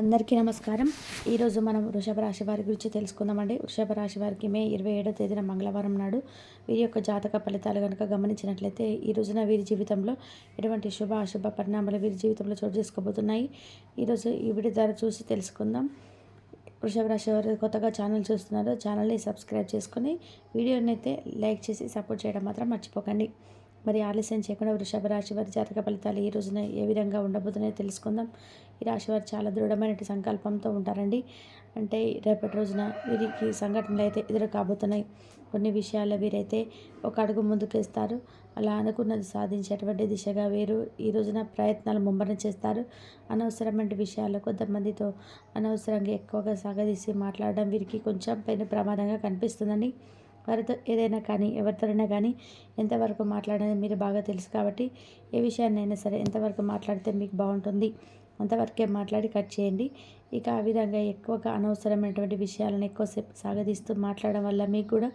అందరికీ నమస్కారం. ఈరోజు మనం వృషభ రాశి వారి గురించి తెలుసుకుందామండి. వృషభ రాశి వారికి మే 27వ తేదీన మంగళవారం నాడు వీరి యొక్క జాతక ఫలితాలు కనుక గమనించినట్లయితే ఈ రోజున వీరి జీవితంలో ఎటువంటి శుభ అశుభ పరిణామాలు వీరి జీవితంలో చోటు చేసుకోబోతున్నాయి. ఈరోజు ఈ వీడియో ద్వారా చూసి తెలుసుకుందాం. వృషభ రాశి వారు కొత్తగా ఛానల్ చూస్తున్నారు, ఛానల్ని సబ్స్క్రైబ్ చేసుకొని వీడియోని అయితే లైక్ చేసి సపోర్ట్ చేయడం మాత్రం మర్చిపోకండి. మరి ఆలస్యం చేయకుండా వృషభ రాశి వారి జాతక ఫలితాలు ఈ రోజున ఏ విధంగా ఉండబోతున్నాయో తెలుసుకుందాం. ఈ రాశి వారు చాలా దృఢమైన సంకల్పంతో ఉంటారండి. అంటే రేపటి రోజున వీరికి సంఘటనలు అయితే ఎదురు కాబోతున్నాయి. కొన్ని విషయాల్లో వీరైతే ఒక అడుగు ముందుకేస్తారు. అలా అనుకున్నది సాధించేటువంటి దిశగా వీరు ఈ రోజున ప్రయత్నాలు ముమ్మరం చేస్తారు. అనవసరమైన విషయాల్లో కొంతమందితో అనవసరంగా ఎక్కువగా సాగదీసి మాట్లాడడం వీరికి కొంచెం పైన ప్రమాదంగా కనిపిస్తుందండి. వారితో ఏదైనా కానీ ఎవరితోనైనా కానీ ఎంతవరకు మాట్లాడేది మీరు బాగా తెలుసు కాబట్టి ఏ విషయాన్నైనా సరే ఎంతవరకు మాట్లాడితే మీకు బాగుంటుంది అంతవరకే మాట్లాడి కట్ చేయండి. ఇక ఆ విధంగా ఎక్కువగా అనవసరమైనటువంటి విషయాలను ఎక్కువసేపు సాగదీస్తూ మాట్లాడడం వల్ల మీకు కూడా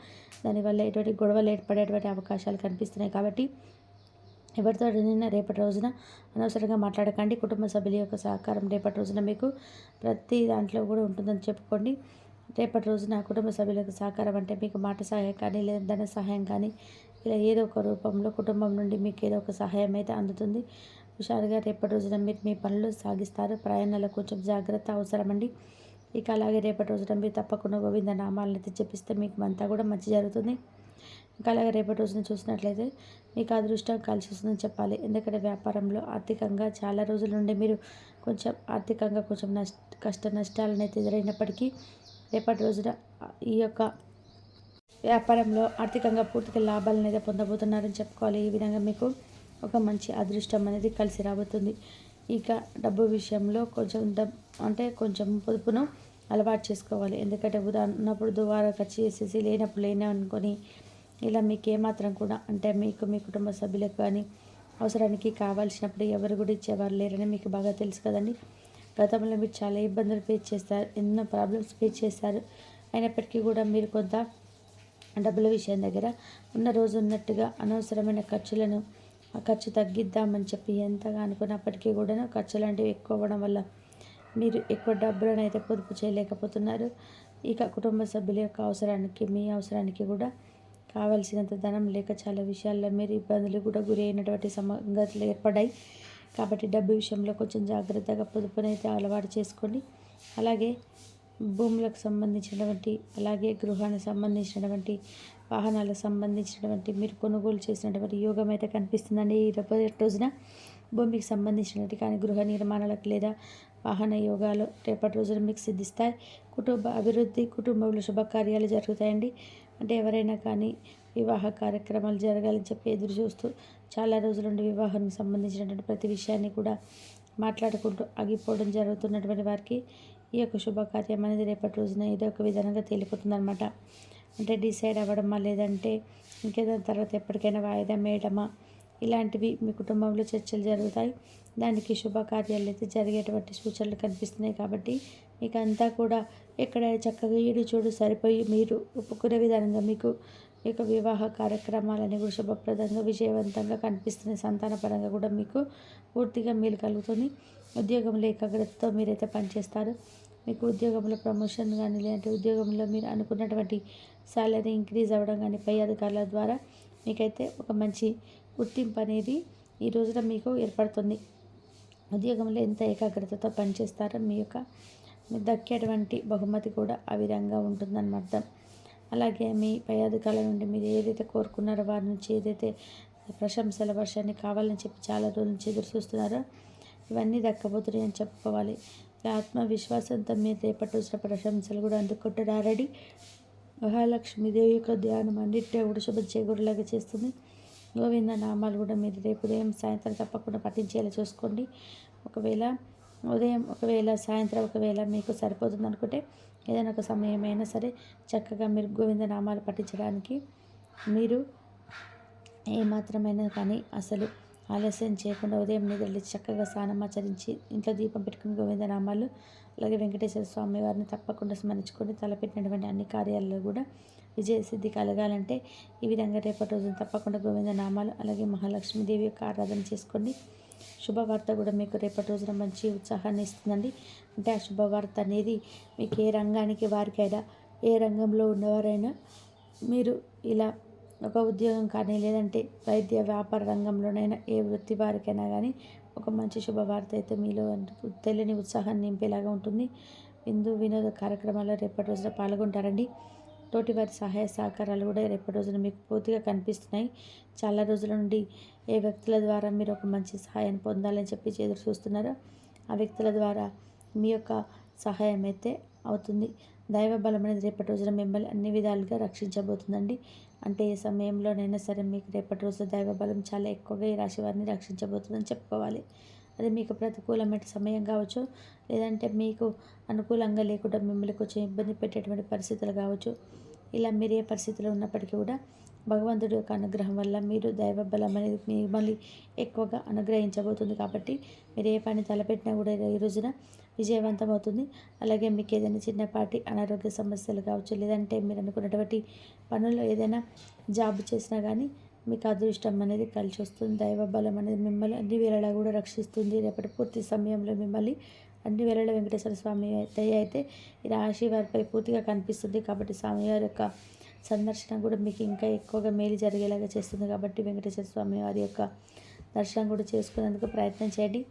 దానివల్ల ఎటువంటి గొడవలు ఏర్పడేటువంటి అవకాశాలు కనిపిస్తున్నాయి. కాబట్టి ఎవరితో నిన్న రేపటి రోజున అనవసరంగా మాట్లాడకండి. కుటుంబ సభ్యుల యొక్క సహకారం రేపటి రోజున మీకు ప్రతి దాంట్లో కూడా ఉంటుందని చెప్పుకోండి. రేపటి రోజున కుటుంబ సభ్యులకు సహకారం అంటే మీకు మాట సహాయం కానీ లేదా ధన సహాయం కానీ ఇలా ఏదో ఒక రూపంలో కుటుంబం నుండి మీకు ఏదో ఒక సహాయం అయితే అందుతుంది. హుషారుగా రేపటి రోజున మీరు మీ పనులు సాగిస్తారు. ప్రయాణాల్లో కొంచెం జాగ్రత్త అవసరమండి. ఇక అలాగే రేపటి రోజున మీరు తప్పకుండా గోవింద నామాలను అయితే జపిస్తే మీకు అంతా కూడా మంచి జరుగుతుంది. ఇంకా అలాగే రేపటి రోజున చూసినట్లయితే మీకు అదృష్టం కలిసి వస్తుందని చెప్పాలి. ఎందుకంటే వ్యాపారంలో ఆర్థికంగా చాలా రోజుల నుండి మీరు కొంచెం ఆర్థికంగా కొంచెం కష్ట నష్టాలను అయితే ఎదురైనప్పటికీ రేపటి రోజున ఈ యొక్క వ్యాపారంలో ఆర్థికంగా పూర్తిగా లాభాలను అయితే పొందబోతున్నారని చెప్పుకోవాలి. ఈ విధంగా మీకు ఒక మంచి అదృష్టం అనేది కలిసి రాబోతుంది. ఇక డబ్బు విషయంలో కొంచెం కొంచెం పొదుపును అలవాటు చేసుకోవాలి. ఎందుకంటే ఉన్నప్పుడు దుబారా ఖర్చు చేసేసి లేనప్పుడు లేనే అనుకొని ఇలా మీకు ఏమాత్రం కూడా అంటే మీకు మీ కుటుంబ సభ్యులకు కానీ అవసరానికి కావాల్సినప్పుడు ఎవరు కూడా ఇచ్చేవారు లేరని మీకు బాగా తెలుసు కదండి. గతంలో మీరు చాలా ఇబ్బందులు ఫేస్ చేస్తారు, ఎన్నో ప్రాబ్లమ్స్ ఫేస్ చేశారు. అయినప్పటికీ కూడా మీరు కొంత డబ్బుల విషయం దగ్గర ఉన్న రోజు ఉన్నట్టుగా అనవసరమైన ఖర్చులను ఆ ఖర్చు తగ్గిద్దామని చెప్పి ఎంతగా అనుకున్నప్పటికీ కూడా ఖర్చులు లాంటివి ఎక్కువ అవ్వడం వల్ల మీరు ఎక్కువ డబ్బులను అయితే పొదుపు చేయలేకపోతున్నారు. ఇక కుటుంబ సభ్యుల యొక్క అవసరానికి మీ అవసరానికి కూడా కావలసినంత ధనం లేక చాలా విషయాల్లో మీరు ఇబ్బందులు కూడా గురి అయినటువంటి సంగతులు ఏర్పడ్డాయి. కాబట్టి డబ్బు విషయంలో కొంచెం జాగ్రత్తగా పొదుపునైతే అలవాటు చేసుకోండి. అలాగే భూములకు సంబంధించినటువంటి అలాగే గృహానికి సంబంధించినటువంటి వాహనాలకు సంబంధించినటువంటి మీరు కొనుగోలు చేసినటువంటి యోగం అయితే కనిపిస్తుందండి. ఈ రోజున భూమికి సంబంధించినటువంటి కానీ గృహ నిర్మాణాలకు లేదా వాహన యోగాలు రేపటి రోజున మీకు సిద్ధిస్తాయి. కుటుంబ అభివృద్ధి, కుటుంబంలో శుభకార్యాలు జరుగుతాయండి. అంటే ఎవరైనా కానీ వివాహ కార్యక్రమాలు జరగాలని చెప్పి ఎదురు చూస్తూ చాలా రోజుల నుండి వివాహానికి సంబంధించినటువంటి ప్రతి విషయాన్ని కూడా మాట్లాడుకుంటూ ఆగిపోవడం జరుగుతున్నటువంటి వారికి ఈ యొక్క శుభకార్యం అనేది రేపటి రోజున ఏదో ఒక విధంగా తేలిపోతుందన్నమాట. అంటే డిసైడ్ అవ్వడమా లేదంటే ఇంకేదైనా తర్వాత ఎప్పటికైనా వాయిదా వేయడమా ఇలాంటివి మీ కుటుంబంలో చర్చలు జరుగుతాయి. దానికి శుభకార్యాలు అయితే జరిగేటువంటి సూచనలు కనిపిస్తున్నాయి. కాబట్టి మీకు అంతా కూడా ఎక్కడ చక్కగా ఈడు చూడు సరిపోయి మీరు ఒప్పుకునే విధానంగా మీకు ఈ యొక్క వివాహ కార్యక్రమాలని కూడా శుభప్రదంగా విజయవంతంగా కనిపిస్తున్నాయి. సంతానపరంగా కూడా మీకు పూర్తిగా మేలు కలుగుతుంది. ఉద్యోగంలో ఏకాగ్రతతో మీరైతే పనిచేస్తారు. మీకు ఉద్యోగంలో ప్రమోషన్ కానీ లేదంటే ఉద్యోగంలో మీరు అనుకున్నటువంటి సాలరీ ఇంక్రీజ్ అవ్వడం కానీ పై అధికారుల ద్వారా మీకైతే ఒక మంచి గుర్తింపు అనేది ఈ రోజున మీకు ఏర్పడుతుంది. ఉద్యోగంలో ఎంత ఏకాగ్రతతో పనిచేస్తారో మీకు దక్కేటువంటి బహుమతి కూడా ఆ విధంగా ఉంటుందన్నమాట. అలాగే మీ పై అధికారుల నుండి మీరు ఏదైతే కోరుకున్నారో వారి నుంచి ఏదైతే ప్రశంసల వర్షాన్ని కావాలని చెప్పి చాలా రోజుల నుంచి ఎదురు చూస్తున్నారో ఇవన్నీ దక్కబోతున్నాయి అని చెప్పుకోవాలి. ఆత్మవిశ్వాసంతో మీరు రేపటి రోజున ప్రశంసలు కూడా అందుకుంటారు. ఆల్రెడీ మహాలక్ష్మీదేవి యొక్క ధ్యానం అన్నింటినీ కూడా శుభ చేకూరేలాగా చేస్తుంది. గోవింద నామాలు కూడా మీరు రేపు ఉదయం సాయంత్రం తప్పకుండా పఠించేలా చూసుకోండి. ఒకవేళ ఉదయం సాయంత్రం మీకు సరిపోతుంది అనుకుంటే ఏదైనా ఒక సమయం అయినా సరే చక్కగా మీరు గోవింద నామాలు పఠించడానికి మీరు ఏమాత్రమైనా కానీ అసలు ఆలస్యం చేయకుండా ఉదయం నిద్రలేచి చక్కగా స్నానం ఆచరించి ఇంట్లో దీపం పెట్టుకుని గోవింద నామాలు అలాగే వెంకటేశ్వర స్వామి వారిని తప్పకుండా స్మరించుకొని తలపెట్టినటువంటి అన్ని కార్యాలలో కూడా విజయసిద్ధి కలగాలంటే ఈ విధంగా రేపటి రోజున తప్పకుండా గోవింద నామాలు అలాగే మహాలక్ష్మీదేవి యొక్క ఆరాధన చేసుకోండి. శుభవార్త కూడా మీకు రేపటి రోజున మంచి ఉత్సాహాన్ని ఇస్తుందండి. అంటే ఆ శుభవార్త అనేది మీకు ఏ రంగానికి వారికైనా, ఏ రంగంలో ఉన్నవారైనా, మీరు ఇలా ఒక ఉద్యోగం కానీ, లేదంటే వైద్య వ్యాపార రంగంలోనైనా, ఏ వృత్తి వారికైనా కానీ ఒక మంచి శుభవార్త అయితే మీలో తెలియని ఉత్సాహాన్ని నింపేలాగా ఉంటుంది. వినోద కార్యక్రమాల్లో రేపటి రోజున పాల్గొంటారండి. తోటి వారి సహాయ సహకారాలు కూడా రేపటి రోజున మీకు పూర్తిగా కనిపిస్తున్నాయి. చాలా రోజుల నుండి ఏ వ్యక్తుల ద్వారా మీరు ఒక మంచి సహాయాన్ని పొందాలని చెప్పి ఎదురు చూస్తున్నారో ఆ వ్యక్తుల ద్వారా మీ యొక్క సహాయం అయితే అవుతుంది. దైవ బలం అనేది రేపటి రోజున మిమ్మల్ని అన్ని విధాలుగా రక్షించబోతుందండి. అంటే ఏ సమయంలోనైనా సరే మీకు రేపటి రోజున దైవ బలం చాలా ఎక్కువగా ఈ రాశి వారిని రక్షించబోతుందని చెప్పుకోవాలి. అది మీకు ప్రతికూలమైన సమయం కావచ్చు, లేదంటే మీకు అనుకూలంగా లేకుండా మిమ్మల్ని కొంచెం ఇబ్బంది పెట్టేటువంటి పరిస్థితులు కావచ్చు. ఇలా మీరు ఏ పరిస్థితిలో ఉన్నప్పటికీ కూడా భగవంతుడి యొక్క అనుగ్రహం వల్ల మీరు దైవ బలం అనేది మిమ్మల్ని ఎక్కువగా అనుగ్రహించబోతుంది. కాబట్టి మీరు ఏ పని తలపెట్టినా కూడా ఈ రోజున విజయవంతం అవుతుంది. అలాగే మీకు ఏదైనా చిన్నపాటి అనారోగ్య సమస్యలు కావచ్చు, లేదంటే మీరు అనుకున్నటువంటి పనుల్లో ఏదైనా జాబ్ చేసినా కానీ మీకు అదృష్టం అనేది కలిసి వస్తుంది. దైవ బలం అనేది మిమ్మల్ని అన్ని వేళలా కూడా రక్షిస్తుంది. రేపటి పూర్తి సమయంలో మిమ్మల్ని అన్ని వేళల వెంకటేశ్వర స్వామి దయ అయితే ఈ రాశి వారిపై పూర్తిగా కనిపిస్తుంది. కాబట్టి స్వామివారి యొక్క సందర్శన కూడా మీకు ఇంకా ఎక్కువగా మేలు జరిగేలాగా చేస్తుంది. కాబట్టి వెంకటేశ్వర స్వామి వారి యొక్క దర్శనం కూడా చేసుకునేందుకు ప్రయత్నం చేయండి.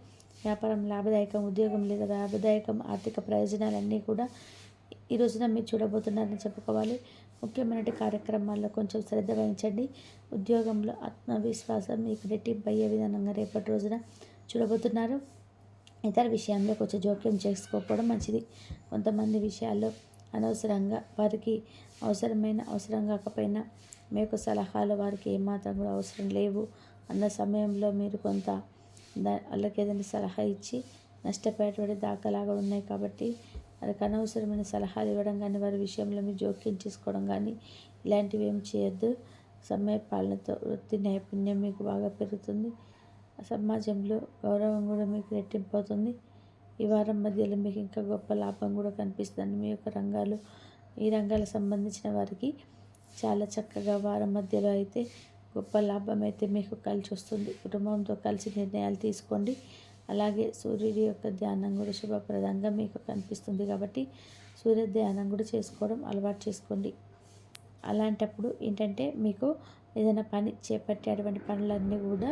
వ్యాపారం లాభదాయకం, ఉద్యోగం లేదా లాభదాయకం, ఆర్థిక ప్రయోజనాలన్నీ కూడా ఈ రోజున మీరు చూడబోతున్నారని చెప్పుకోవాలి. ముఖ్యమైన కార్యక్రమాల్లో కొంచెం శ్రద్ధ వహించండి. ఉద్యోగంలో ఆత్మవిశ్వాసం మీకు రెట్టింపు అయ్యే విధానంగా రేపటి రోజున చూడబోతున్నారు. ఇతర విషయంలో కొంచెం జోక్యం చేసుకోకపోవడం మంచిది. కొంతమంది విషయాల్లో అనవసరంగా వారికి అవసరం కాకపోయినా మీ యొక్క సలహాలు వారికి ఏమాత్రం కూడా అవసరం లేవు అన్న సమయంలో మీరు కొంత వాళ్ళకి ఏదైనా సలహా ఇచ్చి నష్టపోయేటువంటి దాఖలాగా ఉన్నాయి. కాబట్టి వారికి అనవసరమైన సలహాలు ఇవ్వడం కానీ, వారి విషయంలో మీరు జోక్యం చేసుకోవడం కానీ ఇలాంటివి ఏం చేయొద్దు. సమయ పాలనతో వృత్తి నైపుణ్యం మీకు బాగా పెరుగుతుంది. సమాజంలో గౌరవం కూడా మీకు రెట్టింపు అవుతుంది. ఈ వారం మధ్యలో మీకు ఇంకా గొప్ప లాభం కూడా కనిపిస్తుంది. మీ యొక్క ఈ రంగాలకు సంబంధించిన వారికి చాలా చక్కగా వారం మధ్యలో అయితే గొప్ప లాభం అయితే మీకు కలిసి వస్తుంది. కుటుంబంతో కలిసి నిర్ణయాలు తీసుకోండి. అలాగే సూర్యుడి యొక్క ధ్యానం కూడా శుభప్రదంగా మీకు కనిపిస్తుంది. కాబట్టి సూర్య ధ్యానం కూడా చేసుకోవడం అలవాటు చేసుకోండి. అలాంటప్పుడు ఏంటంటే మీకు ఏదైనా పని చేపట్టేటువంటి పనులన్నీ కూడా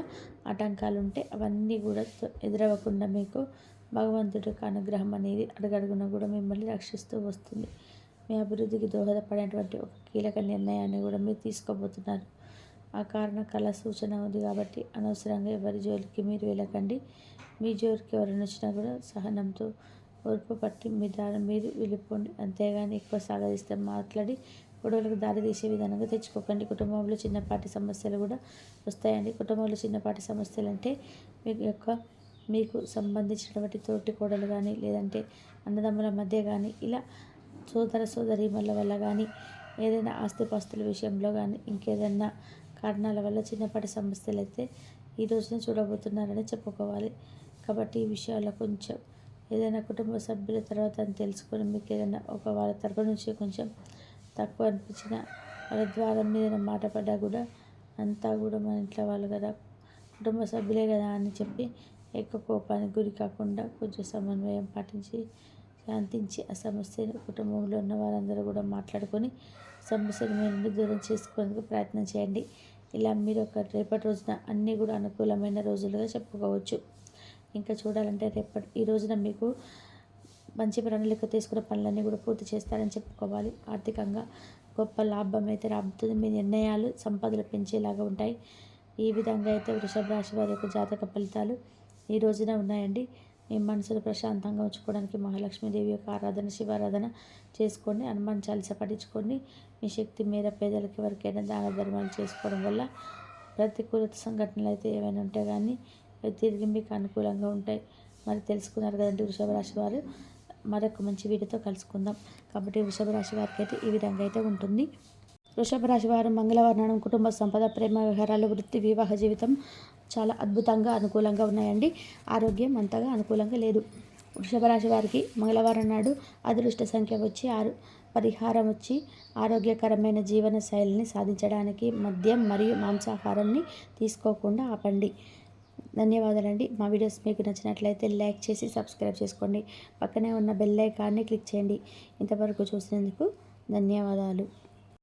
ఆటంకాలు ఉంటే అవన్నీ కూడా ఎదురవ్వకుండా మీకు భగవంతుడి యొక్క అనుగ్రహం అనేది అడుగడుగున కూడా మిమ్మల్ని రక్షిస్తూ వస్తుంది. మీ అభివృద్ధికి దోహదపడేటువంటి ఒక కీలక నిర్ణయాన్ని కూడా మీరు తీసుకోబోతున్నారు. ఆ కారణ కళ సూచన ఉంది. కాబట్టి అనవసరంగా ఎవరి జోలికి మీరు వెళ్ళకండి. మీ జోలికి ఎవరైనా వచ్చినా కూడా సహనంతో ఓర్పు పట్టి మీ దారి మీరు వెళ్ళిపోండి. అంతేగాని ఎక్కువ సాగదీస్తే మాట్లాడి గొడవలకు దారి తీసే విధానంగా తెచ్చుకోకండి. కుటుంబంలో చిన్నపాటి సమస్యలు కూడా వస్తాయండి. కుటుంబంలో చిన్నపాటి సమస్యలు అంటే మీకు సంబంధించినటువంటి తోటి కోడలు కానీ, లేదంటే అన్నదమ్ముల మధ్య కానీ, ఇలా సోదరీమణుల వల్ల కానీ, ఏదైనా ఆస్తిపాస్తుల విషయంలో కానీ, ఇంకేదైనా కారణాల వల్ల చిన్నపాటి సమస్యలు అయితే ఈ రోజున చూడబోతున్నారని చెప్పుకోవాలి. కాబట్టి ఈ విషయాల్లో కొంచెం ఏదైనా కుటుంబ సభ్యుల తర్వాత అని తెలుసుకొని మీకు ఏదైనా వాళ్ళ తరపు నుంచి కొంచెం తక్కువ అనిపించిన వాళ్ళ ద్వారా ఏదైనా మాట పడ్డా కూడా అంతా కూడా మన ఇంట్లో వాళ్ళు కదా, కుటుంబ సభ్యులే కదా అని చెప్పి ఎక్కువ కోపానికి గురి కాకుండా కొంచెం సమన్వయం పాటించి శాంతించి ఆ సమస్యను కుటుంబంలో ఉన్న వారందరూ కూడా మాట్లాడుకొని సమస్యను మీ నుండి దూరం చేసుకునేందుకు ప్రయత్నం చేయండి. ఇలా మీరు రేపటి రోజున అన్నీ కూడా అనుకూలమైన రోజులుగా చెప్పుకోవచ్చు. ఇంకా చూడాలంటే ఈ రోజున మీకు మంచి ప్రణాళిక తీసుకున్న పనులన్నీ కూడా పూర్తి చేస్తారని చెప్పుకోవాలి. ఆర్థికంగా గొప్ప లాభం అయితే రాబోతుంది. మీ నిర్ణయాలు సంపదలు పెంచేలాగా ఉంటాయి. ఈ విధంగా అయితే వృషభ రాశి వారి యొక్క జాతక ఫలితాలు ఈ రోజున ఉన్నాయండి. మీ మనసును ప్రశాంతంగా ఉంచుకోవడానికి మహాలక్ష్మీదేవి యొక్క ఆరాధన, శివారాధన చేసుకోండి. హనుమాన్ చాలీసా పఠించుకోండి. మీ శక్తి మేర పేదలకు ఎవరికైనా దాన ధర్మాలు చేసుకోవడం వల్ల ప్రతికూలత సంఘటనలు అయితే ఏమైనా ఉంటే కానీ అవి తిరిగి మీకు అనుకూలంగా ఉంటాయి. మరి తెలుసుకున్నారు కదండి వృషభ రాశి వారు. మరొక మంచి వీడియోతో కలుసుకుందాం. కాబట్టి వృషభ రాశి వారికి అయితే ఈ విధంగా అయితే ఉంటుంది. వృషభ రాశి వారు మంగళవారం కుటుంబ సంపద, ప్రేమ వ్యవహారాలు, వృత్తి, వివాహ జీవితం చాలా అద్భుతంగా అనుకూలంగా ఉన్నాయండి. ఆరోగ్యం అంతగా అనుకూలంగా లేదు. వృషభ రాశి వారికి మంగళవారం నాడు అదృష్ట సంఖ్య వచ్చి 6. పరిహారం వచ్చి ఆరోగ్యకరమైన జీవన శైలిని సాధించడానికి మద్యం మరియు మాంసాహారాన్ని తీసుకోకుండా ఆపండి. ధన్యవాదాలండి. మా వీడియోస్ మీకు నచ్చినట్లయితే లైక్ చేసి సబ్స్క్రైబ్ చేసుకోండి. పక్కనే ఉన్న బెల్ ఐకాన్ని క్లిక్ చేయండి. ఇంతవరకు చూసినందుకు ధన్యవాదాలు.